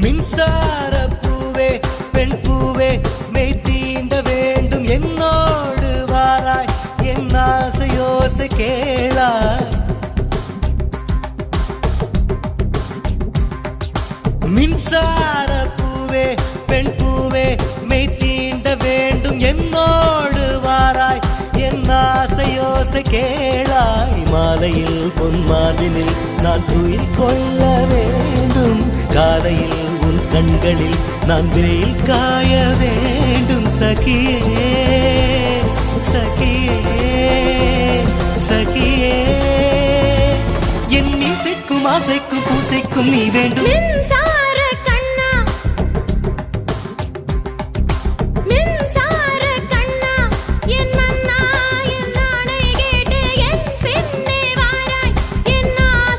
மின்சார பூவே பெண் பூவே மெய் தீண்ட வேண்டும் என்னோடு வாராய் என் ஆசையோசை கேளாய் மின்சார பூவே பெண் பூவே மெய் தீண்ட வேண்டும் என்னோடு வாராய் என் ஆசையோசை கேளாய் மாலையில் பொன் மாதினில் நான் துயில் கொள்ள வேண்டும் காலையில் உன் கண்களில் நான் வெயில் காய வேண்டும் சகியே சகியே சகியே என் இசைக்கும் ஆசைக்கும் பூசைக்கும் நீ வேண்டும்